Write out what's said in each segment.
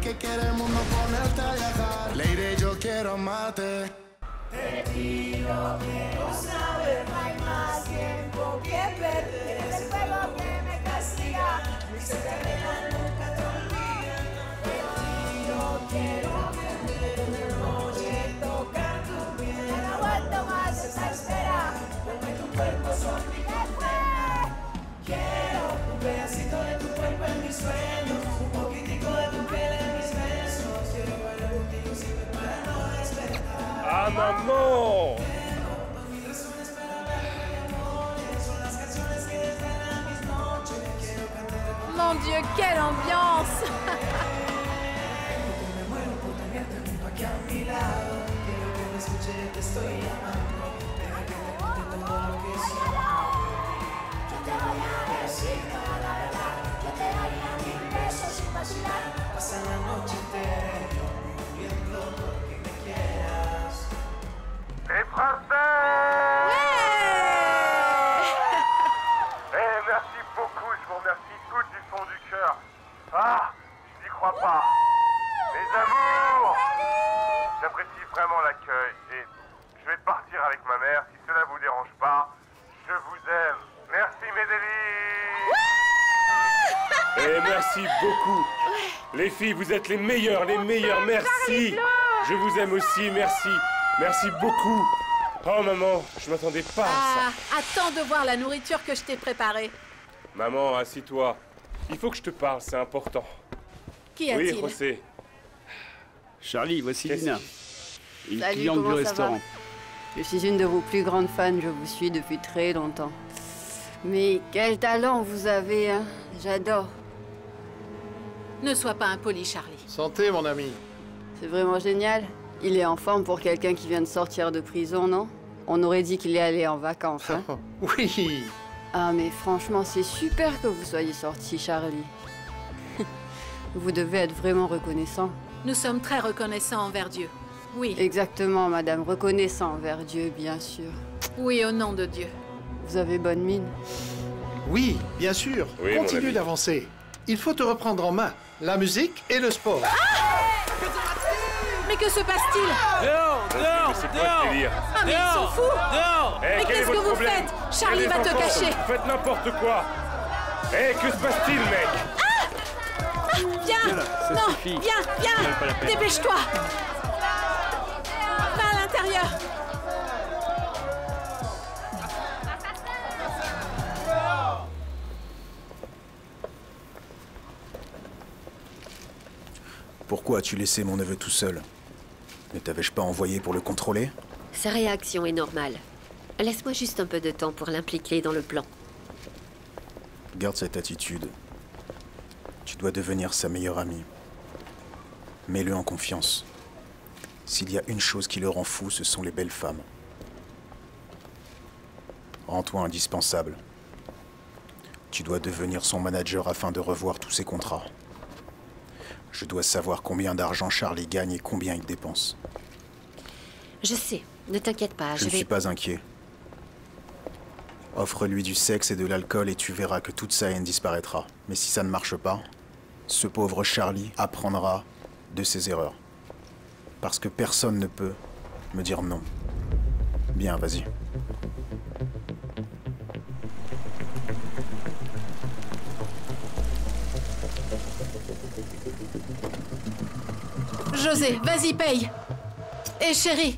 que quiere el mundo ponerte a viajar. Lady, yo quiero amarte. Te pido que no sabes, no hay más tiempo que perder. Es el fuego que me castiga, mi se te arregla, nunca te olvida. Te pido, quiero perder una noche, tocar tu piel. Ya no aguanto más esa espera, dame tu cuerpo son mi café. Quiero un pedacito de tu cuerpo en mis sueños, un poquitico de tu piel en mis besos. Quiero bailar contigo siempre para no despertar. ¡Ah, maman! Mon Dieu, quelle ambiance! Pasa la noche entera viendo lo que me quieras. Les Français! Merci beaucoup, je vous remercie toutes du fond du cœur. Ah, je n'y crois pas. Mes amours, j'apprécie vraiment l'accueil et je vais partir avec ma mère. Si cela vous dérange pas, je vous aime. Merci mes délices. Et merci beaucoup. Les filles, vous êtes les meilleures, merci. Je vous aime aussi, merci. Merci beaucoup. Oh maman, je m'attendais pas à ça. Attends de voir la nourriture que je t'ai préparée. Maman, assis-toi. Il faut que je te parle, c'est important. Qu'y a-t-il? Oui, José. Charlie, voici Lina, une Salut, cliente du comment ça restaurant. va? Je suis une de vos plus grandes fans, je vous suis depuis très longtemps. Mais quel talent vous avez, hein? J'adore. Ne sois pas impoli, Charlie. Santé, mon ami. C'est vraiment génial. Il est en forme pour quelqu'un qui vient de sortir de prison, non? On aurait dit qu'il est allé en vacances, hein? Oui. Ah, mais franchement, c'est super que vous soyez sorti, Charlie. Vous devez être vraiment reconnaissant. Nous sommes très reconnaissants envers Dieu. Oui. Exactement, madame. Reconnaissant envers Dieu, bien sûr. Oui, au nom de Dieu. Vous avez bonne mine. Oui, bien sûr. Oui, mon Continue ami. d'avancer. Il faut te reprendre en main. La musique et le sport. Mais que se passe-t-il? C'est quoi ce délire? Ah, mais ils sont fous! Eh, Mais quel est qu'est-ce que votre vous problème? faites? Charlie Les va te enfants, cacher. vous faites n'importe quoi. Eh, que se passe-t-il, mec? Viens! Là, ça Non! suffit. Viens! Pas la peine. Dépêche-toi! Va à l'intérieur! Pourquoi as-tu laissé mon neveu tout seul? Ne t'avais-je pas envoyé pour le contrôler? Sa réaction est normale. Laisse-moi juste un peu de temps pour l'impliquer dans le plan. Garde cette attitude. Tu dois devenir sa meilleure amie. Mets-le en confiance. S'il y a une chose qui le rend fou, ce sont les belles femmes. Rends-toi indispensable. Tu dois devenir son manager afin de revoir tous ses contrats. Je dois savoir combien d'argent Charlie gagne et combien il dépense. Je sais, ne t'inquiète pas, Je ne suis pas inquiet. Offre-lui du sexe et de l'alcool et tu verras que toute sa haine disparaîtra. Mais si ça ne marche pas, ce pauvre Charlie apprendra de ses erreurs. Parce que personne ne peut me dire non. Bien, vas-y. José, vas-y, paye! Et chérie!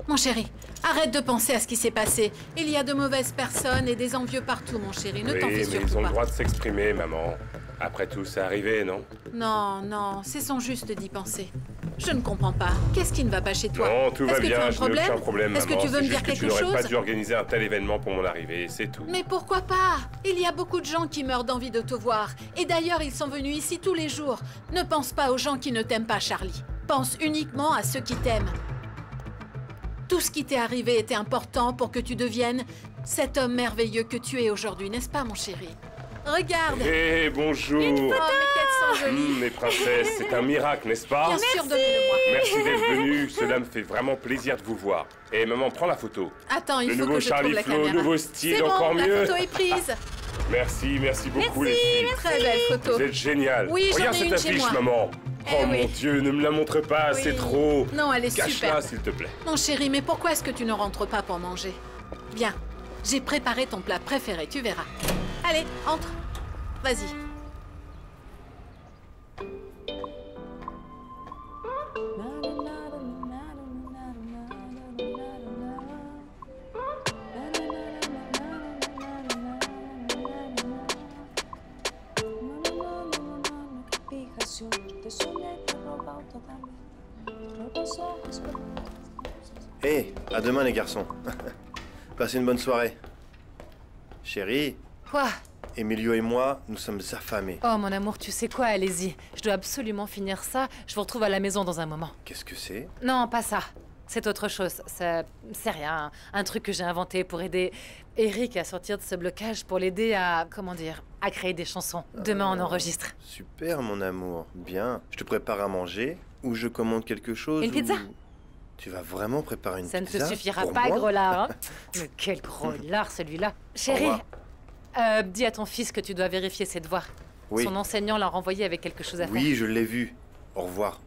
Mon chéri, arrête de penser à ce qui s'est passé. Il y a de mauvaises personnes et des envieux partout, mon chéri. Ne t'en fais Oui, mais surtout ils ont pas. le droit de s'exprimer, maman. Après tout, c'est arrivé, non? Non, non, c'est son juste d'y penser. Je ne comprends pas. Qu'est-ce qui ne va pas chez toi? Non, tout va Est-ce que tu as bien, un je n'ai aucun problème, Est-ce que maman. tu veux C'est me dire juste que tu quelque n'aurais pas chose? dû organiser un tel événement pour mon arrivée, c'est tout. Mais pourquoi pas? Il y a beaucoup de gens qui meurent d'envie de te voir. Et d'ailleurs, ils sont venus ici tous les jours. Ne pense pas aux gens qui ne t'aiment pas, Charlie. Pense uniquement à ceux qui t'aiment. Tout ce qui t'est arrivé était important pour que tu deviennes cet homme merveilleux que tu es aujourd'hui, n'est-ce pas, mon chéri? Regarde! Hé, bonjour! Oh, mais qu'elles sont jolies! Mes princesses, c'est un miracle, n'est-ce pas? Bien sûr, donnez-le-moi. Merci d'être venue, cela me fait vraiment plaisir de vous voir. Et maman, prends la photo. Attends, il Le faut nouveau que je trouve Charlie la Flo, caméra. nouveau style, C'est bon, encore mieux. la photo est prise. Merci beaucoup les filles. Très belle photo. Vous êtes géniales. Oui, j'en Regarde ai cette une chez affiche, moi. maman. Oh mon Dieu, ne me la montre pas, Oui. c'est trop. Non, elle est Cache-la, superbe. s'il te plaît. Mon chéri, mais pourquoi est-ce que tu ne rentres pas pour manger? Viens, j'ai préparé ton plat préféré, tu verras. Allez, entre. Vas-y. Hé, à demain les garçons. Passez une bonne soirée. Chérie, Quoi? Emilio et moi, nous sommes affamés. Oh mon amour, tu sais quoi? Allez-y. Je dois absolument finir ça. Je vous retrouve à la maison dans un moment. Qu'est-ce que c'est? Non, pas ça. C'est autre chose. C'est rien. Un truc que j'ai inventé pour aider Eric à sortir de ce blocage, pour l'aider à, comment dire, à créer des chansons. Demain, on enregistre. Super, mon amour. Bien. Je te prépare à manger ou je commande quelque chose. Une pizza? Tu vas vraiment préparer une Ça ne pizza? te suffira pour pas, moi? gros lard, hein? Mais quel gros lard, celui-là. Chérie, dis à ton fils que tu dois vérifier ses devoirs. Oui. Son enseignant l'a renvoyé avec quelque chose à faire. Oui, je l'ai vu. Au revoir.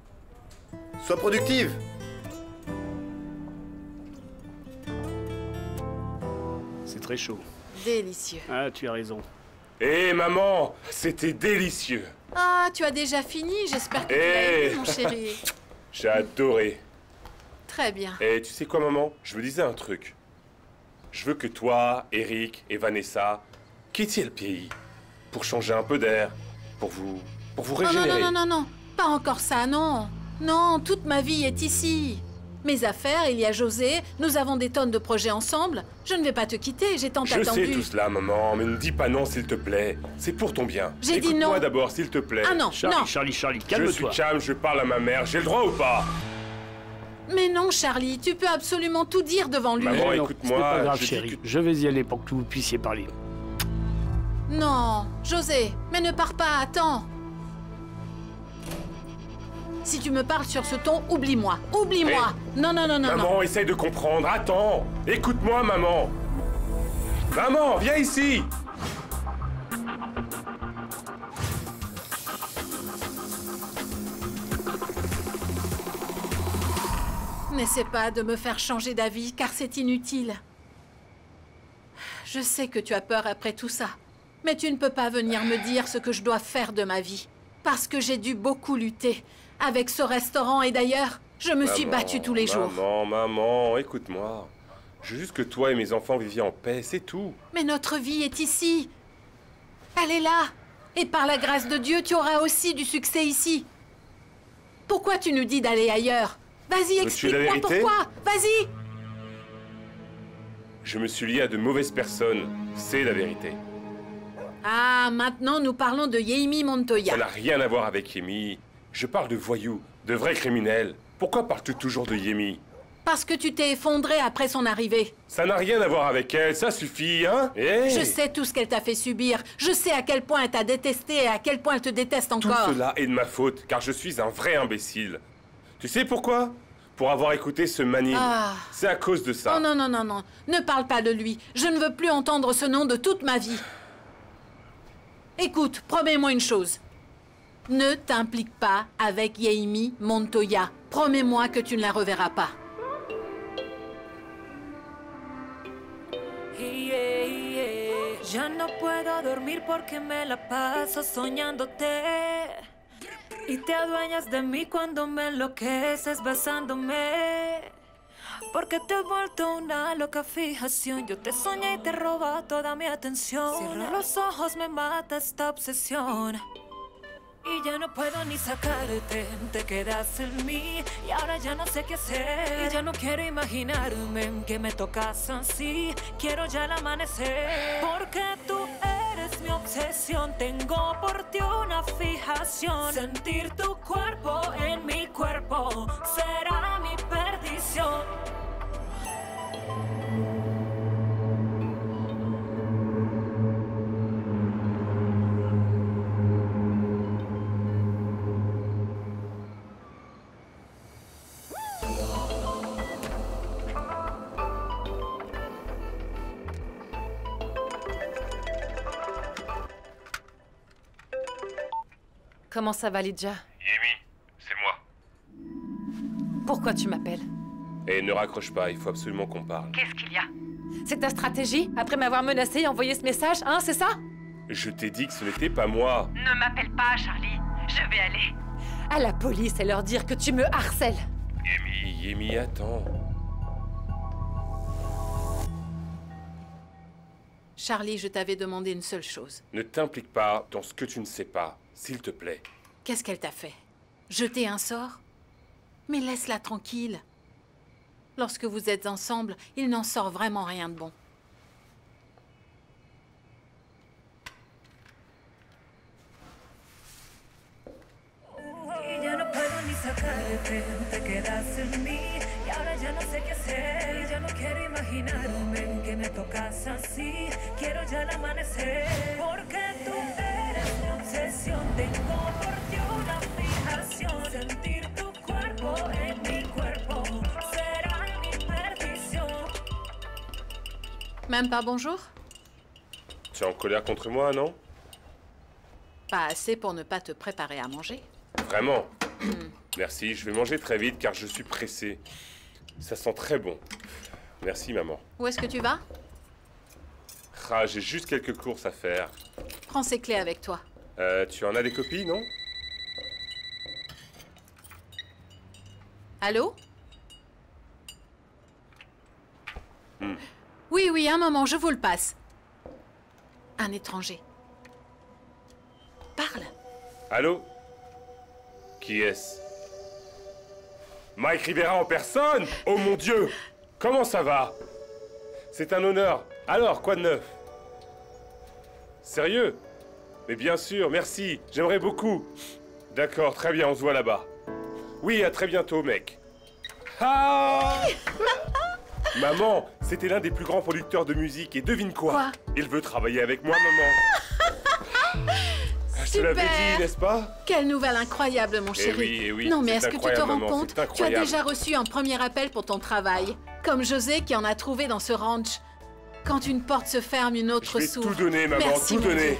Sois productive! C'est très chaud. Délicieux. Ah, tu as raison. Hé, maman, c'était délicieux. Ah, tu as déjà fini? J'espère que tu l'as aimé, mon chéri. J'ai adoré. Très bien. Et tu sais quoi, maman? Je me disais un truc. Je veux que toi, Eric et Vanessa quittiez le pays pour changer un peu d'air, pour vous Oh, non, régénérer. non, non, non, non. Pas encore ça, non. Non, toute ma vie est ici. Mes affaires, il y a José, nous avons des tonnes de projets ensemble. Je ne vais pas te quitter, j'ai tant Je attendu. sais tout cela, maman, mais ne dis pas non, s'il te plaît. C'est pour ton bien. J'ai dit non. Écoute-moi d'abord, s'il te plaît. Ah non, Charlie, non. Charlie, Je calme-toi. suis Cham, je parle à ma mère. J'ai le droit ou pas? Mais non, Charlie, tu peux absolument tout dire devant lui. Maman, Eh non, écoute-moi, c'est pas grave, je dis chérie. que- Je vais y aller pour que vous puissiez parler. Non, José, mais ne pars pas, attends. Si tu me parles sur ce ton, oublie-moi. Oublie-moi. Non, non, non, non, non. Maman, essaye de comprendre. Attends. Écoute-moi, maman. Maman, viens ici. N'essaie pas de me faire changer d'avis, car c'est inutile. Je sais que tu as peur après tout ça, mais tu ne peux pas venir me dire ce que je dois faire de ma vie. Parce que j'ai dû beaucoup lutter avec ce restaurant et d'ailleurs, je me suis battue tous les jours. Maman, écoute-moi. Je veux juste que toi et mes enfants viviez en paix, c'est tout. Mais notre vie est ici. Elle est là. Et par la grâce de Dieu, tu auras aussi du succès ici. Pourquoi tu nous dis d'aller ailleurs? Vas-y, Veux-tu la explique-moi vérité? pourquoi. Vas-y. Je me suis lié à de mauvaises personnes. C'est la vérité. Ah, maintenant nous parlons de Yeimi Montoya. Ça n'a rien à voir avec Yemi. Je parle de voyous, de vrais criminels. Pourquoi parles-tu toujours de Yemi? Parce que tu t'es effondré après son arrivée. Ça n'a rien à voir avec elle, ça suffit, hein? Hey! Je sais tout ce qu'elle t'a fait subir. Je sais à quel point elle t'a détesté et à quel point elle te déteste Tout encore. cela est de ma faute, car je suis un vrai imbécile. Tu sais pourquoi? Pour avoir écouté ce manime. Ah. C'est à cause de ça. Oh non, non, non, non. Ne parle pas de lui. Je ne veux plus entendre ce nom de toute ma vie. Écoute, promets-moi une chose. Ne t'implique pas avec Yeimi Montoya. Promets-moi que tu ne la reverras pas. Ya no puedo dormir porque me la paso soñándote. Y te adueñas de mí cuando me enloqueces besándome. Porque te he vuelto una loca fijación. Yo te soñé y te roba toda mi atención. Cierro los ojos, me mata esta obsesión. Y ya no puedo ni sacarte, te quedas en mí. Y ahora ya no sé qué hacer. Y ya no quiero imaginarme que me tocas así. Quiero ya el amanecer. Porque tú eres mi obsesión. Tengo por ti una fijación. Sentir tu cuerpo en mi cuerpo será mi perdición. Comment ça va, Lydia? Yemi, Pourquoi tu m'appelles? Et ne raccroche pas, il faut absolument qu'on parle. Qu'est-ce qu'il y a? C'est ta stratégie? Après m'avoir menacé et envoyé ce message, hein, c'est ça? Je t'ai dit que ce n'était pas moi. Ne m'appelle pas, Charlie. Je vais aller à la police et leur dire que tu me harcèles. Yemi, attends. Charlie, je t'avais demandé une seule chose. Ne t'implique pas dans ce que tu ne sais pas, s'il te plaît. Qu'est-ce qu'elle t'a fait? Jeter un sort? Mais laisse-la tranquille. Lorsque vous êtes ensemble, il n'en sort vraiment rien de bon. Même pas bonjour? Tu es en colère contre moi, non? Pas assez pour ne pas te préparer à manger. Vraiment? Merci, je vais manger très vite car je suis pressé. Ça sent très bon. Merci, maman. Où est-ce que tu vas? Ah, j'ai juste quelques courses à faire. Prends ces clés avec toi. Tu en as des copies, non? Allô? Oui, un moment, je vous le passe. Un étranger. Parle. Allô? Qui est-ce? Mike Rivera en personne? Oh mon Dieu! Comment ça va? C'est un honneur. Alors, quoi de neuf? Sérieux? Mais bien sûr, merci. J'aimerais beaucoup. D'accord, très bien, on se voit là-bas. Oui, à très bientôt, mec. Ah! Maman, c'était l'un des plus grands producteurs de musique et devine quoi? Il veut travailler avec moi, maman. Je te l'avais dit, n'est-ce pas? Quelle nouvelle incroyable, mon chéri. Eh oui, non, mais est-ce que tu te rends compte? Tu as incroyable. déjà reçu un premier appel pour ton travail. Comme José qui en a trouvé dans ce ranch. Quand une porte se ferme, une autre s'ouvre. Tout donner, maman, Merci, tout mon donner. Dieu.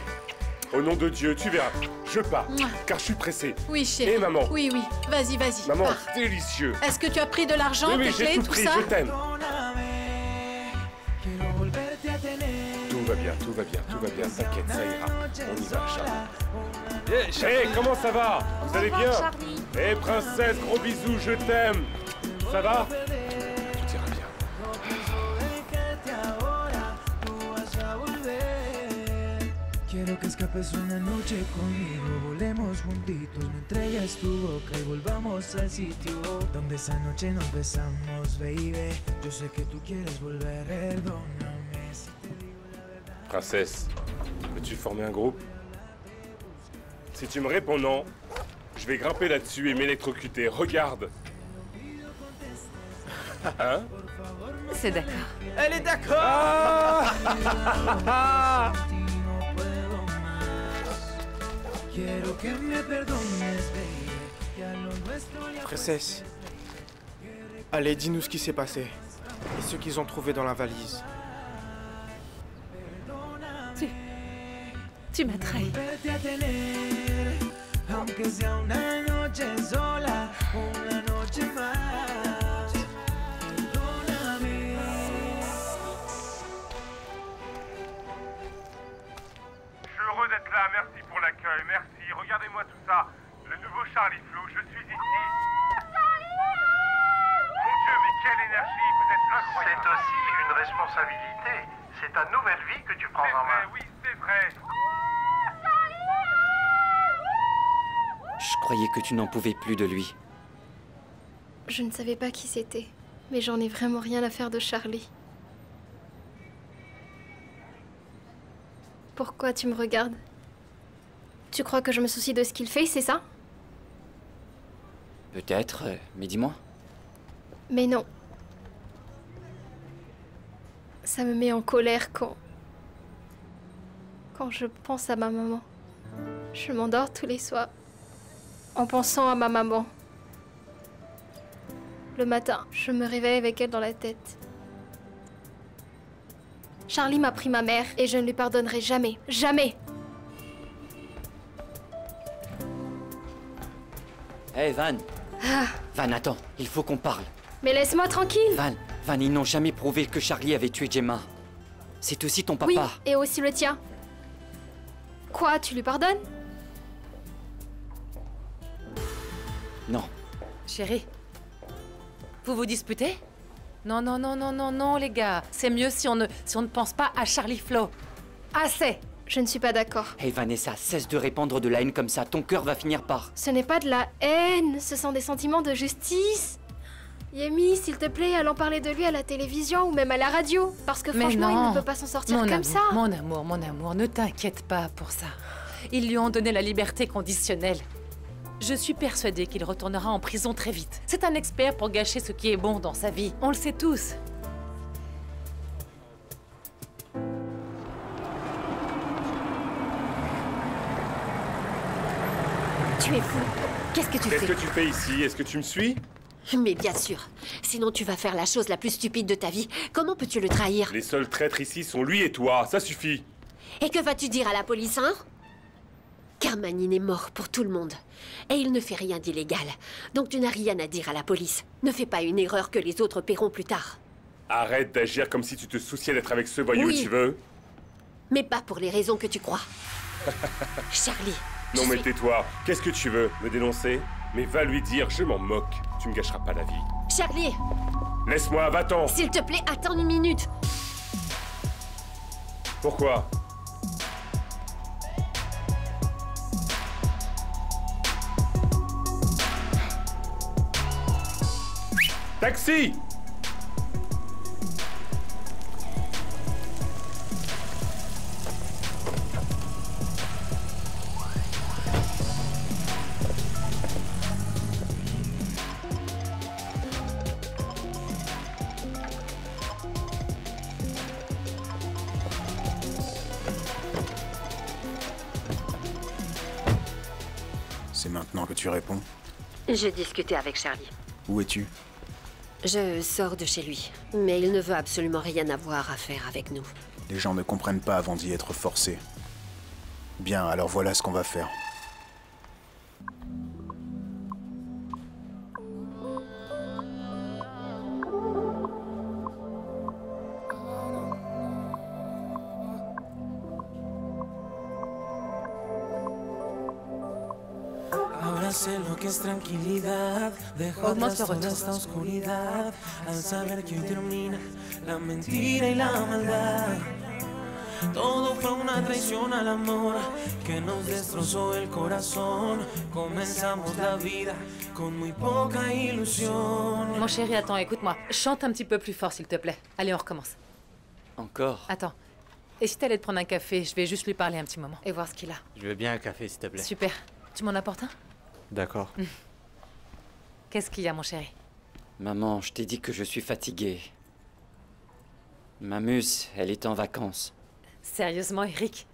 Au nom de Dieu, tu verras. Je pars, car je suis pressé. Oui, chéri. Et maman. Oui, vas-y. Maman, pars. délicieux. Est-ce que tu as pris de l'argent, Oui, tes j'ai clés, tout tout pris, ça? je t'aime. Tout va bien, t'inquiète, ça ira. On y va, Charlie. Hé, comment ça va? Vous allez bien? Hé, princesse, gros bisous, je t'aime. Ça va? Tout ira bien. Quiero que escapes una noche conmigo, volemos juntitos, me entregues tu boca y volvamos al sitio donde esa noche nos besamos, baby. Yo sé que tú quieres volver, perdóname si te digo la verdad. Princesse, veux-tu former un groupe? Si tu me réponds non, je vais grimper là-dessus et m'électrocuter. Regarde. Hein? C'est d'accord. Elle est d'accord. Princesse, allez, dis-nous ce qui s'est passé et ce qu'ils ont trouvé dans la valise. Tu m'as trahi. Heureux d'être là, merci pour l'accueil, merci. Regardez-moi tout ça. Le nouveau Charlie Flo, je suis ici. Mon Dieu, mais quelle énergie, vous êtes incroyable. C'est aussi une responsabilité. C'est ta nouvelle vie que tu prends en main. Oui, c'est vrai. Je croyais que tu n'en pouvais plus de lui. Je ne savais pas qui c'était, mais j'en ai vraiment rien à faire de Charlie. Pourquoi tu me regardes? Tu crois que je me soucie de ce qu'il fait, c'est ça? Peut-être, mais dis-moi. Mais non. Ça me met en colère quand je pense à ma maman. Je m'endors tous les soirs en pensant à ma maman. Le matin, je me réveille avec elle dans la tête. Charlie m'a pris ma mère et je ne lui pardonnerai jamais. Jamais! Hey Van, Van, attends, il faut qu'on parle. Mais laisse-moi tranquille. Van, ils n'ont jamais prouvé que Charlie avait tué Gemma. C'est aussi ton papa. Oui, et aussi le tien. Quoi, tu lui pardonnes? Non. Chérie, vous vous disputez? Non, non, non, non, non, non, les gars. C'est mieux si on ne pense pas à Charlie Flo. Assez. Je ne suis pas d'accord. Hey Vanessa, cesse de répandre de la haine comme ça. Ton cœur va finir par... Ce n'est pas de la haine, ce sont des sentiments de justice. Yemi, s'il te plaît, allons parler de lui à la télévision ou même à la radio. Parce que franchement, il ne peut pas s'en sortir comme ça. Mon amour, ne t'inquiète pas pour ça. Ils lui ont donné la liberté conditionnelle. Je suis persuadée qu'il retournera en prison très vite. C'est un expert pour gâcher ce qui est bon dans sa vie. On le sait tous. Tu es fou. Qu'est-ce que tu fais? Qu'est-ce que tu fais ici? Est-ce que tu me suis? Mais bien sûr. Sinon, tu vas faire la chose la plus stupide de ta vie. Comment peux-tu le trahir? Les seuls traîtres ici sont lui et toi. Ça suffit. Et que vas-tu dire à la police, hein? Carmanine est mort pour tout le monde. Et il ne fait rien d'illégal. Donc tu n'as rien à dire à la police. Ne fais pas une erreur que les autres paieront plus tard. Arrête d'agir comme si tu te souciais d'être avec ce voyou, Oui. tu veux? Mais pas pour les raisons que tu crois. Charlie. Non mais tais-toi. Qu'est-ce que tu veux? Me dénoncer? Mais va lui dire, je m'en moque. Tu me gâcheras pas la vie. Charlie! Laisse-moi, va-t'en! S'il te plaît, attends une minute. Pourquoi? Taxi! C'est maintenant que tu réponds. J'ai discuté avec Charlie. Où es-tu? Je sors de chez lui, mais il ne veut absolument rien avoir à faire avec nous. Les gens ne comprennent pas avant d'y être forcés. Bien, alors voilà ce qu'on va faire. Ahora sé lo que es tranquilidad, dejo atrás toda esta oscuridad, al saber que hoy termina la mentira y la maldad. Todo fue una traición al amor que nos destrozó el corazón. Comenzamos la vida con muy poca ilusión. Mon chéri, attends, écoute-moi. Chante un petit peu plus fort, s'il te plaît. Allez, on recommence. Encore? Attends. Et si t'allais te prendre un café, je vais juste lui parler un petit moment et voir ce qu'il a. Je veux bien un café, s'il te plaît. Super. Tu m'en apportes un? D'accord. Qu'est-ce qu'il y a, mon chéri? Maman, je t'ai dit que je suis fatigué. Ma muse, elle est en vacances. Sérieusement, Eric?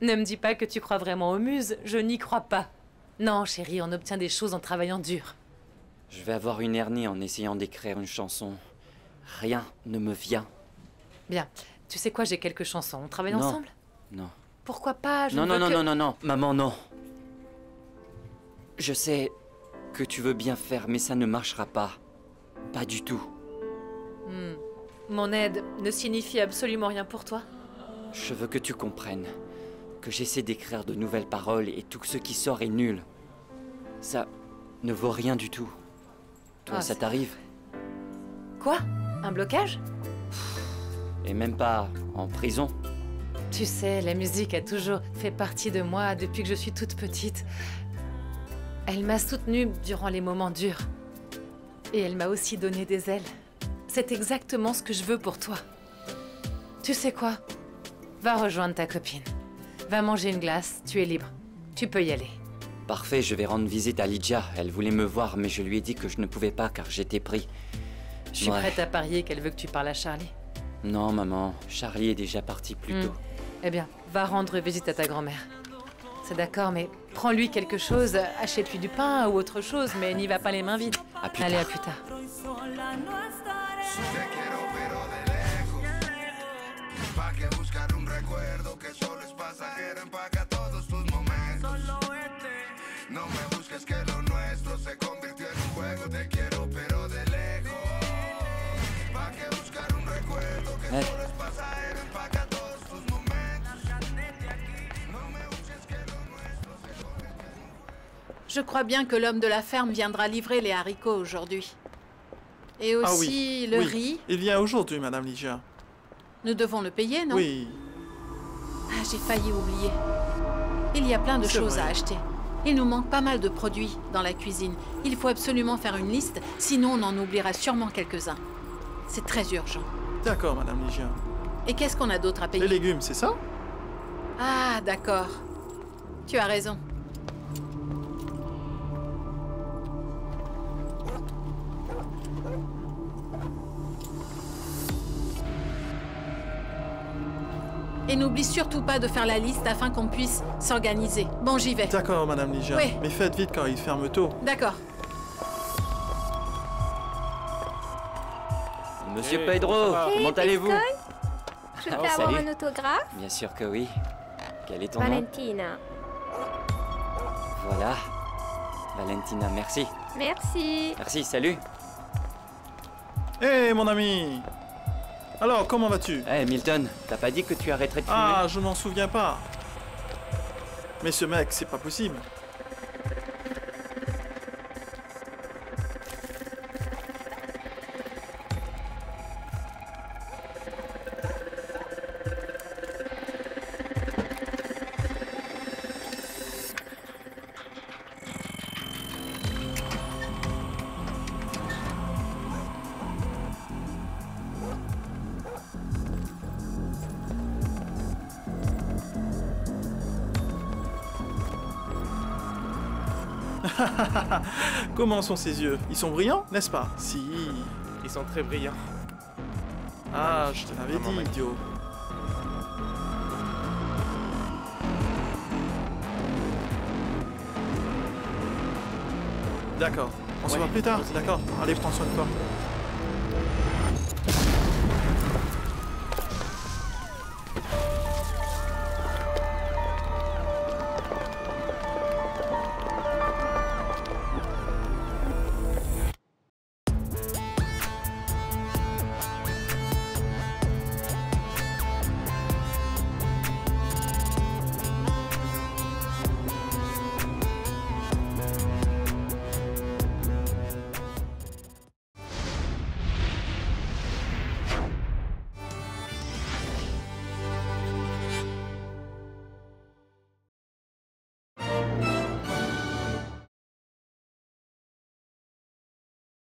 Ne me dis pas que tu crois vraiment aux muses, je n'y crois pas. Non, chérie, on obtient des choses en travaillant dur. Je vais avoir une hernie en essayant d'écrire une chanson. Rien ne me vient. Bien. Tu sais quoi, j'ai quelques chansons. On travaille ensemble? Non. Pourquoi pas? Je Non, ne veux non, que... non, non, non, maman, non. Je sais que tu veux bien faire, mais ça ne marchera pas. Pas du tout. Mon aide ne signifie absolument rien pour toi? Je veux que tu comprennes que j'essaie d'écrire de nouvelles paroles et tout ce qui sort est nul. Ça ne vaut rien du tout. Toi, Ah, ça c'est t'arrive? Quoi? Un blocage? Et même pas en prison? Tu sais, la musique a toujours fait partie de moi depuis que je suis toute petite. Elle m'a soutenue durant les moments durs. Et elle m'a aussi donné des ailes. C'est exactement ce que je veux pour toi. Tu sais quoi? Va rejoindre ta copine. Va manger une glace, tu es libre. Tu peux y aller. Parfait, je vais rendre visite à Lydia. Elle voulait me voir, mais je lui ai dit que je ne pouvais pas car j'étais pris. Je suis prête à parier qu'elle veut que tu parles à Charlie. Non, maman. Charlie est déjà parti plus tôt. Eh bien, va rendre visite à ta grand-mère. C'est d'accord, mais prends-lui quelque chose, achète-lui du pain ou autre chose, mais n'y va pas les mains vides. Allez, à plus tard. Pa' que buscar un recuerdo que solo es pasajero, empaca todos tus momentos. No me busques que lo nuestro se convirtió en un Je crois bien que l'homme de la ferme viendra livrer les haricots aujourd'hui. Et aussi le riz. Il vient aujourd'hui, Madame Ligia. Nous devons le payer, non? Oui. Ah, j'ai failli oublier. Il y a plein de choses à acheter. Il nous manque pas mal de produits dans la cuisine. Il faut absolument faire une liste, sinon on en oubliera sûrement quelques-uns. C'est très urgent. D'accord, Madame Ligia. Et qu'est-ce qu'on a d'autre à payer? Les légumes, c'est ça? Ah, d'accord. Tu as raison. Et n'oublie surtout pas de faire la liste afin qu'on puisse s'organiser. Bon, j'y vais. D'accord, Madame Ligia. Oui. Mais faites vite car il ferme tôt. D'accord. Monsieur Pedro, comment allez-vous? Je peux avoir un autographe? Bien sûr que oui. Quel est ton nom? Valentina. Voilà. Valentina, merci. Merci. Merci, salut. Hé, mon ami! Alors, comment vas-tu? Eh, Milton, t'as pas dit que tu arrêterais de fumer? Ah, je m'en souviens pas. Mais ce mec, c'est pas possible. Comment sont ses yeux? Ils sont brillants, n'est-ce pas? Si. Ils sont très brillants. Ah, je te l'avais dit, idiot. D'accord. On se voit plus tard, d'accord? Allez, prends soin de toi.